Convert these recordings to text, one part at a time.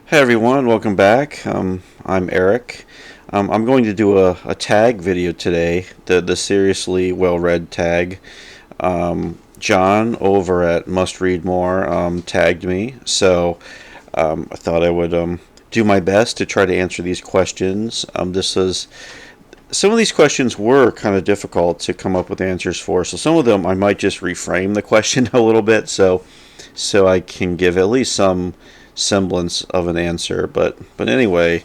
Hey everyone, welcome back. I'm Eric. I'm going to do a tag video today, the seriously well read tag. John over at Must Read More tagged me, so I thought I would do my best to try to answer these questions. This is Some of these questions were kind of difficult to come up with answers for, so some of them I might just reframe the question a little bit, so I can give at least some semblance of an answer. But anyway,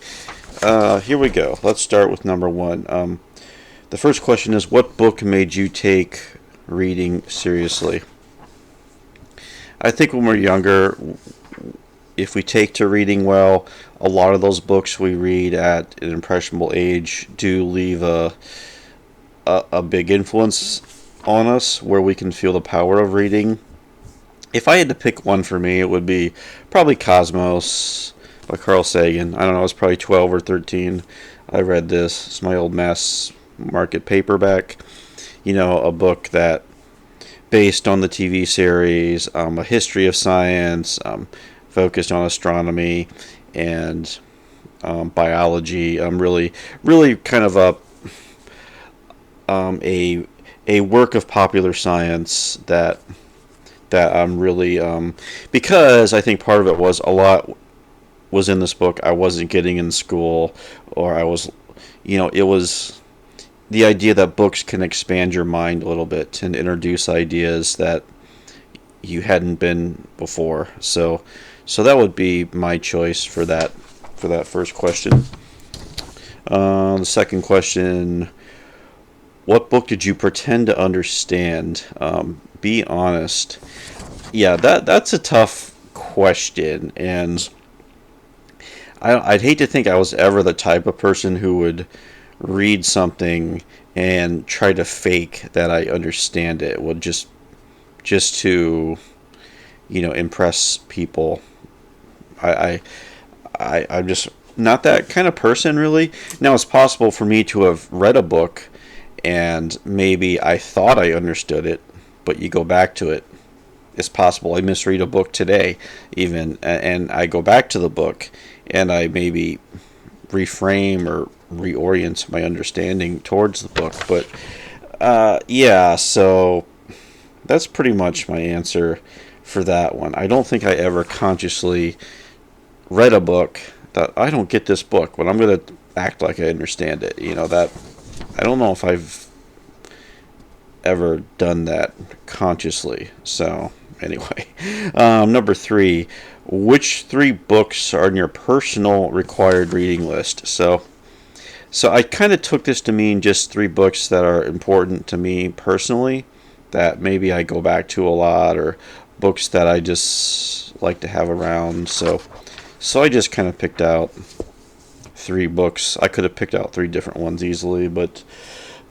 here we go. Let's start with number one. The first question is, what book made you take reading seriously? I think when we're younger, if we take to reading well, a lot of those books we read at an impressionable age do leave a big influence on us where we can feel the power of reading. If I had to pick one for me, it would be probably Cosmos by Carl Sagan. I don't know, I was probably 12 or 13. I read this. It's my old mass market paperback. A book that, based on the TV series, a history of science, focused on astronomy and biology. Really kind of a work of popular science that I'm really because I think part of it was a lot was in this book I wasn't getting in school, or it was the idea that books can expand your mind a little bit and introduce ideas that you hadn't been before. So that would be my choice for that first question. The second question: what book did you pretend to understand? Be honest. Yeah, that's a tough question, and I'd hate to think I was ever the type of person who would read something and try to fake that I understand it. Well, just to impress people. I, I'm just not that kind of person, really. Now, it's possible for me to have read a book and maybe I thought I understood it, but you go back to it. It's possible I misread a book today, even, and I go back to the book and I maybe reframe or reorient my understanding towards the book. But yeah, so that's pretty much my answer for that one. I don't think I ever consciously read a book that I don't get this book, but I'm going to act like I understand it. That I don't know if I've ever done that consciously. So anyway, number three, which three books are on your personal required reading list? So I kind of took this to mean just three books that are important to me personally, that maybe I go back to a lot, or books that I just like to have around. So I just kind of picked out three books. I could have picked out three different ones easily, but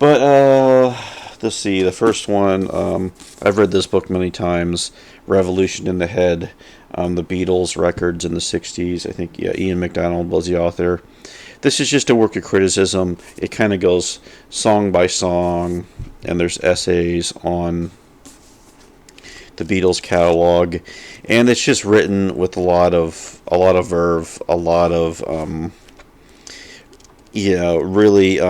let's see. The first one, I've read this book many times. Revolution in the Head, the Beatles records in the '60s. I think Ian MacDonald was the author. This is just a work of criticism. It kind of goes song by song, and there's essays on the Beatles catalog, and it's just written with a lot of verve, a lot of really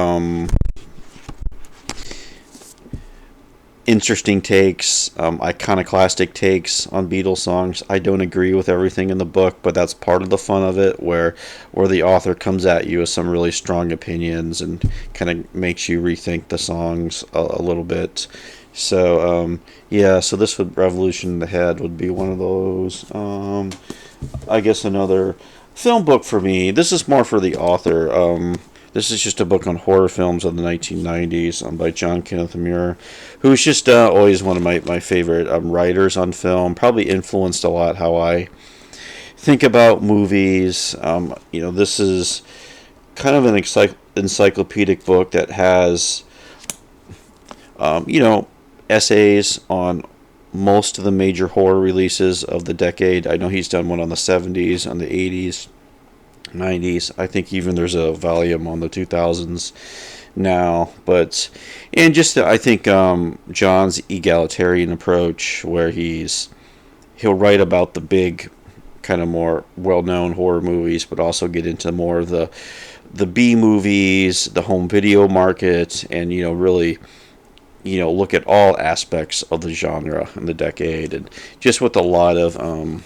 interesting takes, iconoclastic takes on Beatles songs. I don't agree with everything in the book, but that's part of the fun of it, where the author comes at you with some really strong opinions and kind of makes you rethink the songs a little bit. So yeah, so this would Revolution in the Head would be one of those. I guess another film book for me. This is more for the author. This is just a book on horror films of the 1990s, by Kenneth Muir, who's just always one of my favorite writers on film. Probably influenced a lot how I think about movies. This is kind of an encyclopedic book that has, essays on most of the major horror releases of the decade. I know he's done one on the 70s, on the 80s, 90s. I think even there's a volume on the 2000s now. And just I think John's egalitarian approach, where he'll write about the big kind of more well-known horror movies, but also get into more of the B movies, the home video market, and really look at all aspects of the genre in the decade, and just with a lot of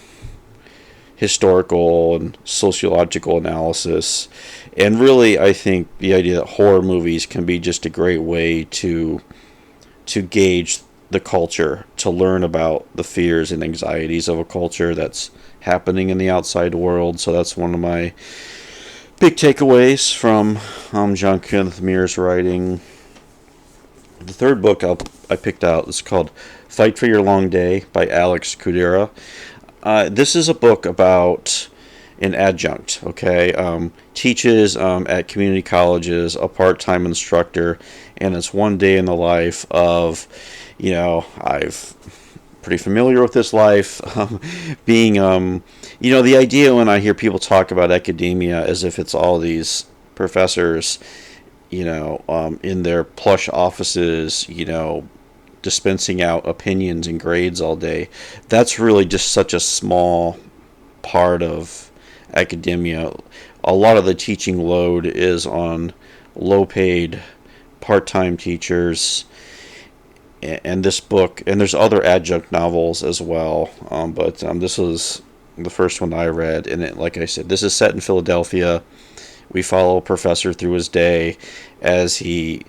historical and sociological analysis. And really, I think the idea that horror movies can be just a great way to gauge the culture, to learn about the fears and anxieties of a culture that's happening in the outside world. So that's one of my big takeaways from John Kenneth Muir's writing. The third book I picked out is called Fight for Your Long Day by Alex Kudera. This is a book about an adjunct, okay? Teaches at community colleges, a part-time instructor, and it's one day in the life of, I've pretty familiar with this life, being, the idea when I hear people talk about academia as if it's all these professors, in their plush offices, dispensing out opinions and grades all day. That's really just such a small part of academia. A lot of the teaching load is on low-paid part-time teachers. And this book, and there's other adjunct novels as well, but this was the first one I read, and like I said, this is set in Philadelphia. We follow a professor through his day as he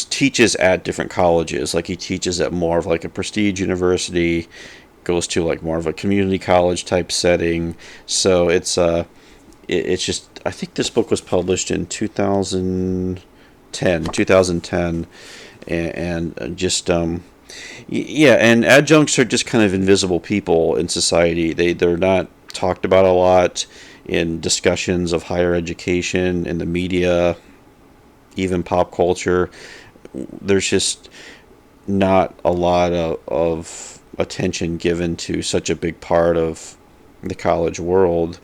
teaches at different colleges. Like he teaches at more of like a prestige university, goes to like more of a community college type setting. So it's just, I think this book was published in 2010, and just yeah, and adjuncts are just kind of invisible people in society. They're not talked about a lot in discussions of higher education, in the media, even pop culture. There's just not a lot of attention given to such a big part of the college world.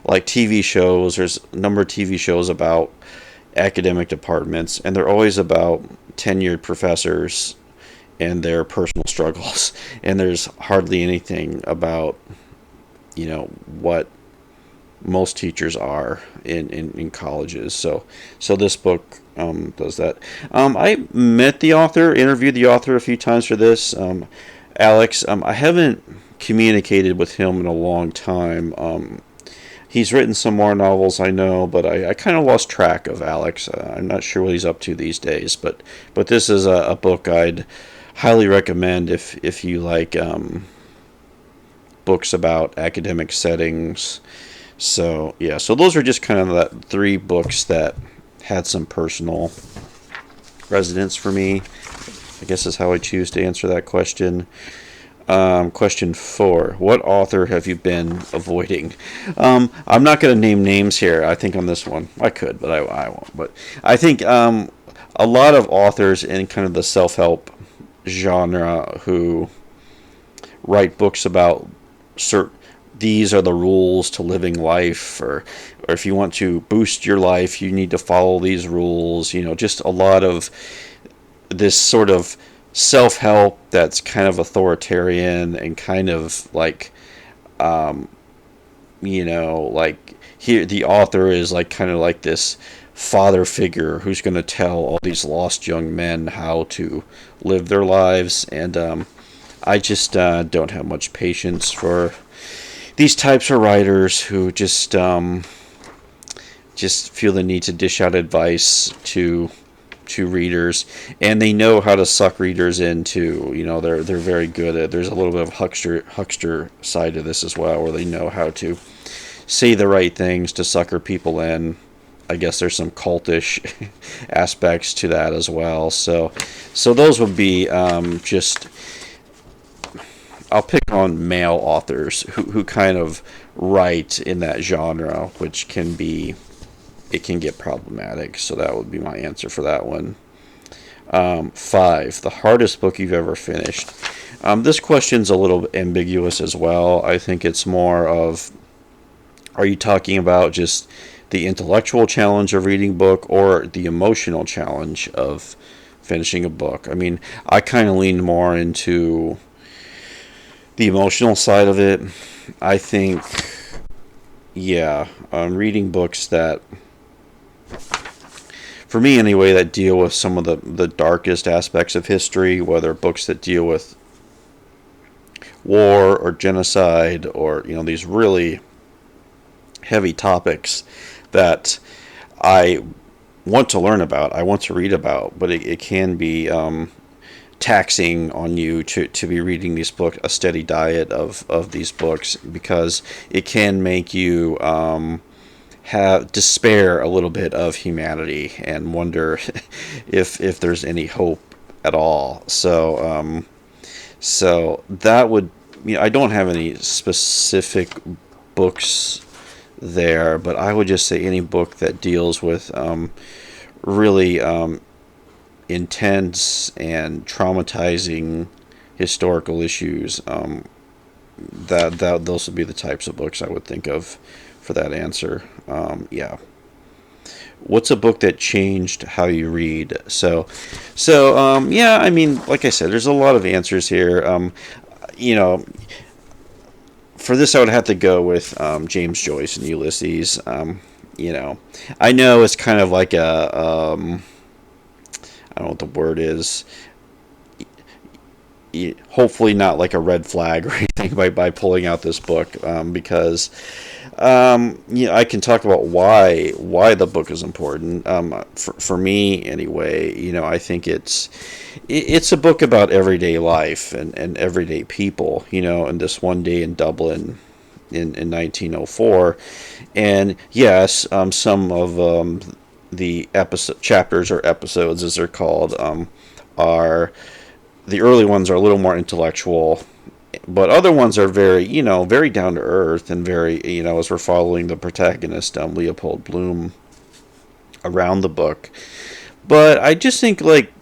Like TV shows, there's a number of TV shows about academic departments, and they're always about tenured professors and their personal struggles. And there's hardly anything about, what most teachers are in colleges. So this book does that. I met the author, interviewed the author a few times for this. Alex, I haven't communicated with him in a long time. He's written some more novels, I know, but I kind of lost track of Alex. I'm not sure what he's up to these days, but this is a book I'd highly recommend if you like books about academic settings. So yeah, so those are just kind of the three books that had some personal resonance for me, I guess is how I choose to answer that question. Question 4. What author have you been avoiding? I'm not going to name names here, I think, on this one. I could, but I won't. But I think a lot of authors in kind of the self-help genre who write books about these are the rules to living life, or if you want to boost your life, you need to follow these rules. Just a lot of this sort of self-help that's kind of authoritarian and kind of like like here the author is like kind of like this father figure who's going to tell all these lost young men how to live their lives. And I just don't have much patience for these types of writers who just feel the need to dish out advice to readers, and they know how to suck readers into. They're very good at. There's a little bit of huckster side to this as well, where they know how to say the right things to sucker people in. I guess there's some cultish aspects to that as well. So those would be just. I'll pick on male authors who kind of write in that genre, which can get problematic. So that would be my answer for that one. 5. The hardest book you've ever finished. This question's a little ambiguous as well. I think it's more of, are you talking about just the intellectual challenge of reading a book or the emotional challenge of finishing a book? I mean, I kind of lean more into the emotional side of it. I think yeah, reading books that, for me anyway, that deal with some of the darkest aspects of history, whether books that deal with war or genocide or these really heavy topics that I want to learn about, I want to read about, but it can be taxing on you to be reading these books, a steady diet of these books, because it can make you have despair a little bit of humanity and wonder if there's any hope at all. So that would, I don't have any specific books there, but I would just say any book that deals with really intense and traumatizing historical issues. That those would be the types of books I would think of for that answer. Yeah. What's a book that changed how you read? Yeah. I mean, like I said, there's a lot of answers here. You know, for this, I would have to go with James Joyce and Ulysses. You know, I know it's kind of like I don't know what the word is. Hopefully, not like a red flag or anything by pulling out this book, because I can talk about why the book is important. For me, anyway, I think it's a book about everyday life and everyday people. And this one day in Dublin in 1904, and yes, some of the episode chapters or episodes, as they're called, are the early ones are a little more intellectual, but other ones are very, very down to earth and very, as we're following the protagonist, Leopold Bloom, around the book. But I just think, like,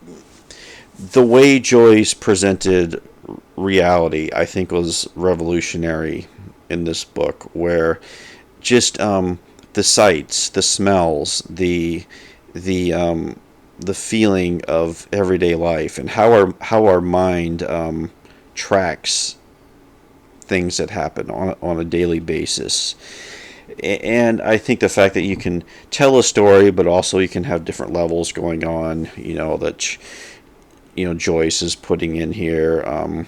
the way Joyce presented reality, I think, was revolutionary in this book, where just the sights, the smells, the feeling of everyday life, and how our mind tracks things that happen on a daily basis. And I think the fact that you can tell a story, but also you can have different levels going on. That Joyce is putting in here.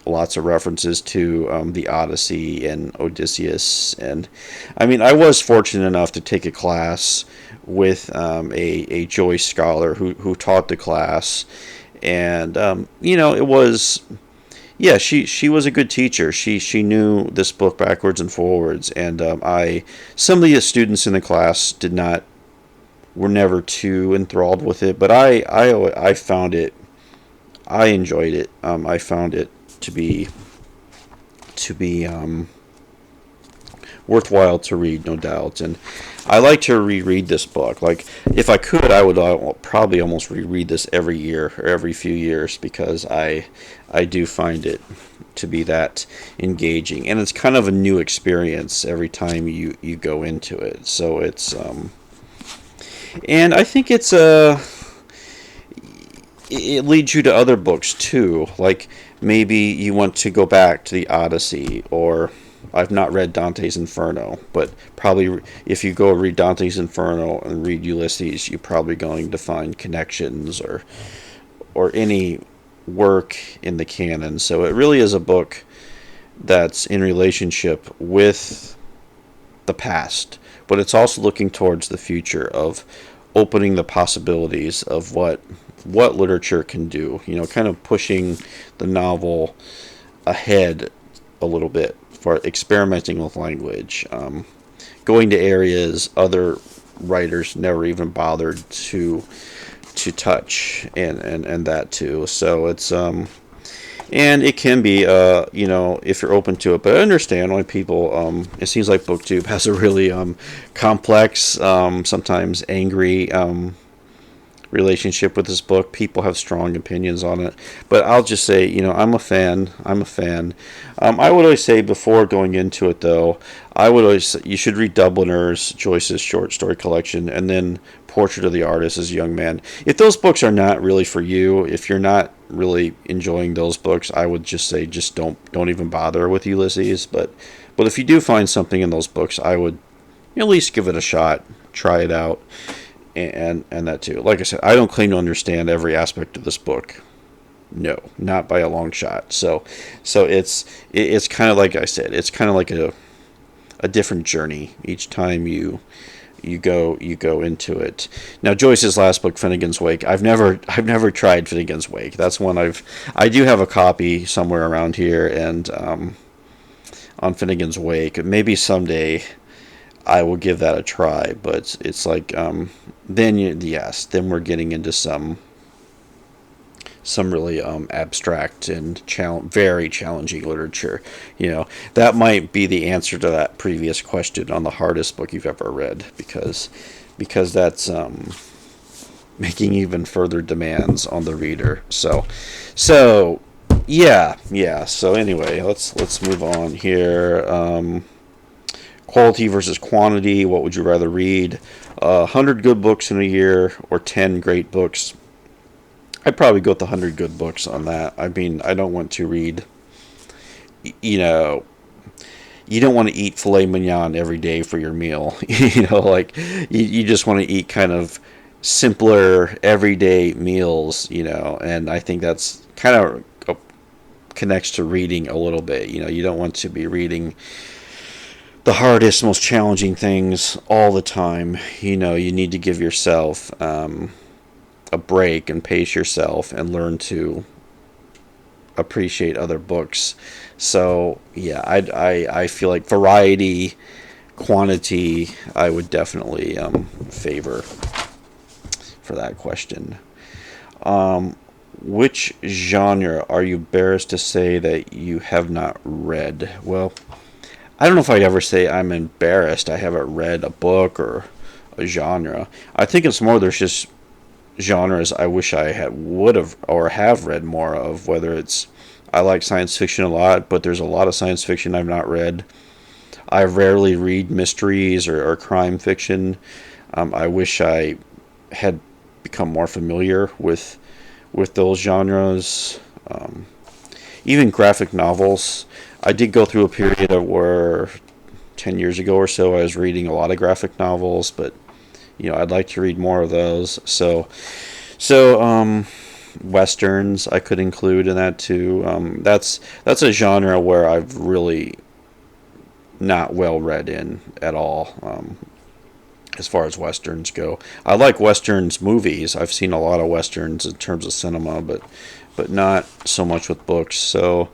Lots of references to the Odyssey and Odysseus. And I mean, I was fortunate enough to take a class with a Joyce scholar who taught the class. And, it was, yeah, she was a good teacher. She knew this book backwards and forwards. And some of the students in the class were never too enthralled with it. But I found it, I enjoyed it. I found it to be worthwhile to read, no doubt. And I like to reread this book. Like, if I could, I would probably almost reread this every year or every few years, because I do find it to be that engaging, and it's kind of a new experience every time you go into it. So it's and I think it leads you to other books too. Like, maybe you want to go back to the Odyssey, or I've not read Dante's Inferno, but probably if you go read Dante's Inferno and read Ulysses, you're probably going to find connections or any work in the canon. So it really is a book that's in relationship with the past, but it's also looking towards the future, of opening the possibilities of what literature can do. Kind of pushing the novel ahead a little bit, for experimenting with language, going to areas other writers never even bothered to touch, and that too. So it's and it can be if you're open to it. But I understand why people. It seems like BookTube has a really complex, sometimes angry relationship with this book. People have strong opinions on it, but I'll just say, I'm a fan. I would always say, before going into it, though, I would always say you should read Dubliners, Joyce's short story collection, and then Portrait of the Artist as a Young Man. If those books are not really for you, if you're not really enjoying those books, I would just say, just don't even bother with Ulysses. But if you do find something in those books, I would at least give it a shot, try it out, and that too. Like I said, I don't claim to understand every aspect of this book. No, not by a long shot. So it's kind of like I said, it's kind of like a different journey each time you go into it. Now Joyce's last book, Finnegan's Wake, I've never tried Finnegan's Wake. That's one I do have a copy somewhere around here, and on Finnegan's Wake. Maybe someday I will give that a try, but it's like then we're getting into some really abstract and very challenging literature. That might be the answer to that previous question on the hardest book you've ever read, because that's making even further demands on the reader. So yeah. So anyway, let's move on here. Quality versus quantity. What would you rather read? 100 good books in a year or 10 great books? I'd probably go with the 100 good books on that. I mean, I don't want to read, you don't want to eat filet mignon every day for your meal. Like you just want to eat kind of simpler everyday meals, and I think that's kind of connects to reading a little bit. You don't want to be reading the hardest, most challenging things all the time. You need to give yourself a break and pace yourself and learn to appreciate other books. So yeah, I feel like variety, quantity, I would definitely favor for that question. Which genre are you embarrassed to say that you have not read? Well, I don't know if I'd ever say I'm embarrassed I haven't read a book or a genre. I think it's more there's just genres I wish I would have or have read more of. Whether it's, I like science fiction a lot, but there's a lot of science fiction I've not read. I rarely read mysteries or crime fiction. I wish I had become more familiar with those genres. Even graphic novels. I did go through a period of where 10 years ago or so I was reading a lot of graphic novels, but I'd like to read more of those. So westerns I could include in that too. That's a genre where I've really not well read in at all. As far as westerns go, I like westerns movies. I've seen a lot of westerns in terms of cinema, but not so much with books. So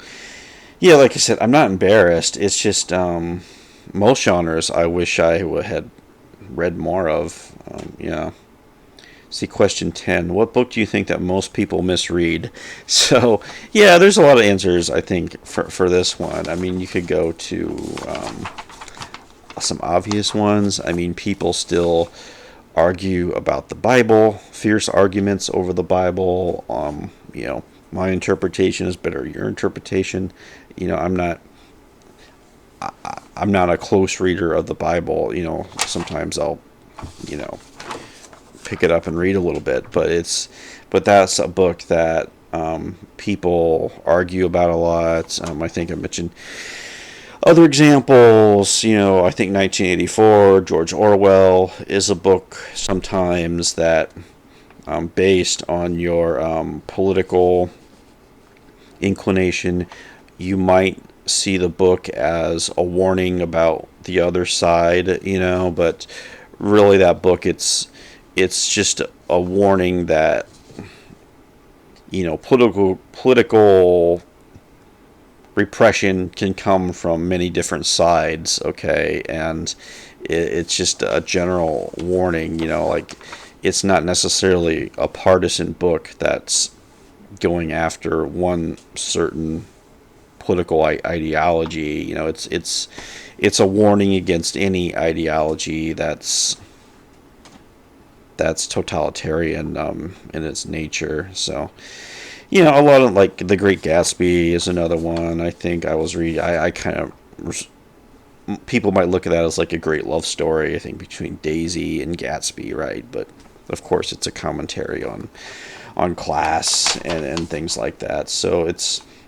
yeah, like I said, I'm not embarrassed. It's just most genres I wish I had read more of. Yeah. See, question 10. What book do you think that most people misread? So, yeah, there's a lot of answers, I think, for this one. I mean, you could go to some obvious ones. I mean, people still argue about the Bible, fierce arguments over the Bible. My interpretation is better than your interpretation. I'm not a close reader of the Bible. Sometimes I'll pick it up and read a little bit, but that's a book that people argue about a lot. I think I mentioned other examples. I think 1984, George Orwell, is a book sometimes that, based on your political inclination, you might see the book as a warning about the other side, but really that book, it's just a warning that political repression can come from many different sides, okay? And it's just a general warning, like it's not necessarily a partisan book that's going after one certain political ideology. It's a warning against any ideology that's totalitarian in its nature. So a lot of, like, The Great Gatsby is another one. I think I was reading. I kind of, people might look at that as like a great love story, I think, between Daisy and Gatsby, right? But of course it's a commentary on class and things like that. So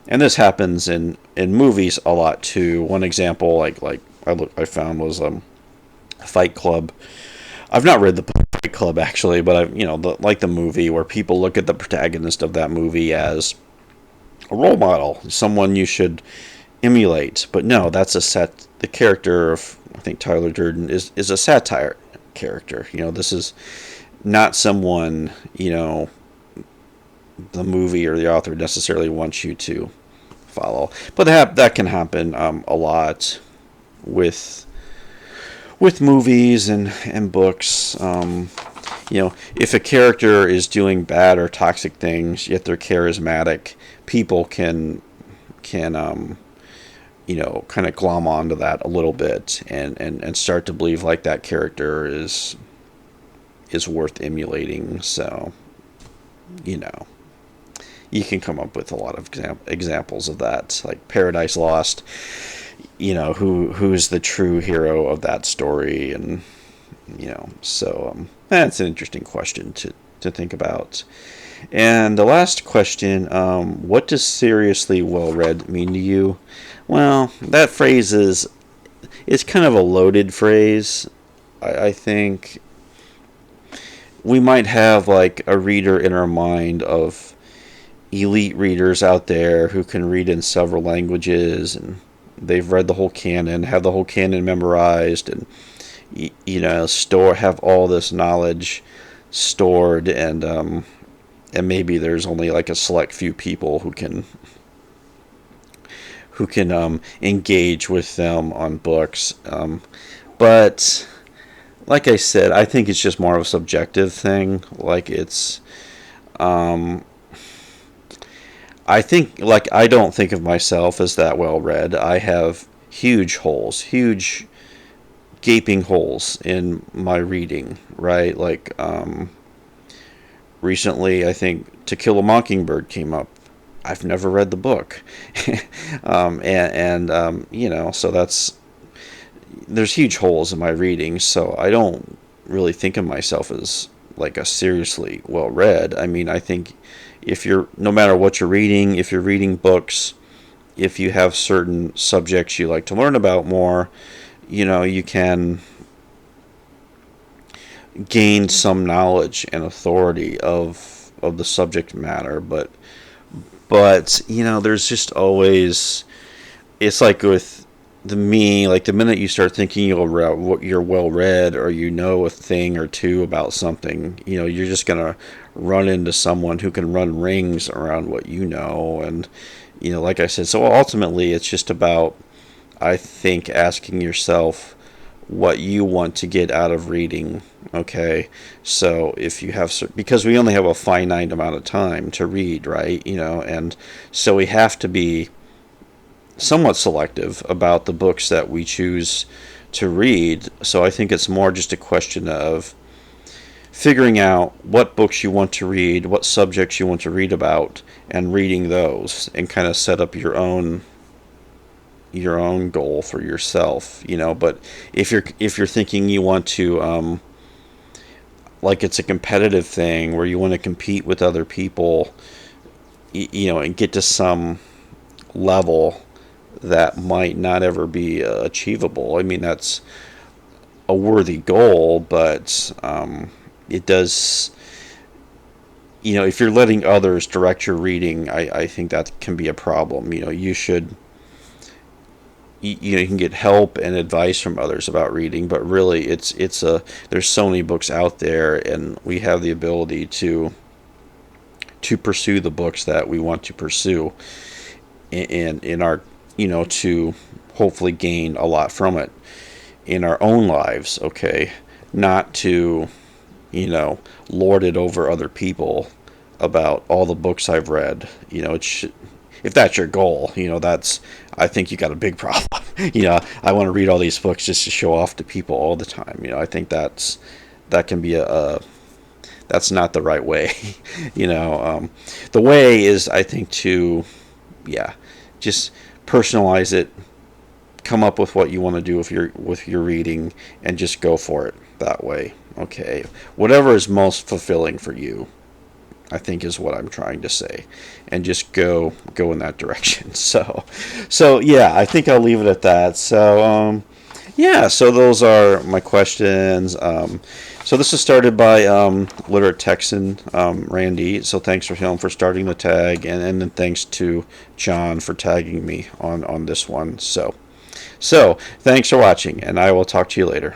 and this happens in movies a lot too. One example, like I found, was Fight Club. I've not read the Fight Club actually, but I've like the movie where people look at the protagonist of that movie as a role model, someone you should emulate. But no, that's a set. The character of I think Tyler Durden is a satire character. This is not someone the movie or the author necessarily wants you to follow. But that can happen a lot with movies and books. If a character is doing bad or toxic things, yet they're charismatic, people can kind of glom onto that a little bit and start to believe like that character is worth emulating. So, you can come up with a lot of examples of that, like Paradise Lost. Who's the true hero of that story, and so that's an interesting question to think about. And the last question, what does seriously well read mean to you? Well, that phrase is kind of a loaded phrase. I think we might have like a reader in our mind of elite readers out there who can read in several languages, and they've read the whole canon, have the whole canon memorized, and have all this knowledge stored, and maybe there's only like a select few people who can engage with them on books. But like I said, I think it's just more of a subjective thing. Like it's I don't think of myself as that well read. I have huge holes, huge gaping holes in my reading, right? Like recently I think To Kill a Mockingbird came up. I've never read the book. So there's huge holes in my reading, so I don't really think of myself as like a seriously well read. I mean, I think no matter what you're reading, if you're reading books, if you have certain subjects you like to learn about more, you can gain some knowledge and authority of the subject matter, but there's just always, it's like with like the minute you start thinking you're well read, or a thing or two about something, you're just gonna run into someone who can run rings around what and like I said, so ultimately it's just about, I think, asking yourself what you want to get out of reading. Okay, so if you have because we only have a finite amount of time to read, right? And so we have to be somewhat selective about the books that we choose to read. So I think it's more just a question of figuring out what books you want to read, what subjects you want to read about, and reading those, and kind of set up your own goal for yourself. But if you're thinking you want to like it's a competitive thing where you want to compete with other people, and get to some level that might not ever be achievable. I mean, that's a worthy goal, but it does, if you're letting others direct your reading, I think that can be a problem. You should, you can get help and advice from others about reading, but really there's so many books out there, and we have the ability to pursue the books that we want to pursue in our, to hopefully gain a lot from it in our own lives, okay? Not to, lord it over other people about all the books I've read. If that's your goal, I think you got a big problem. I want to read all these books just to show off to people all the time. I think that can be that's not the right way. The way is, I think, to, just personalize it, come up with what you want to do with your reading, and just go for it that way. Okay, whatever is most fulfilling for you, I think, is what I'm trying to say, and just go in that direction. So yeah, I think I'll leave it at that. So Yeah, so those are my questions. So this is started by Literate Texan Randy. So thanks for him for starting the tag, and then thanks to John for tagging me on this one. So thanks for watching, and I will talk to you later.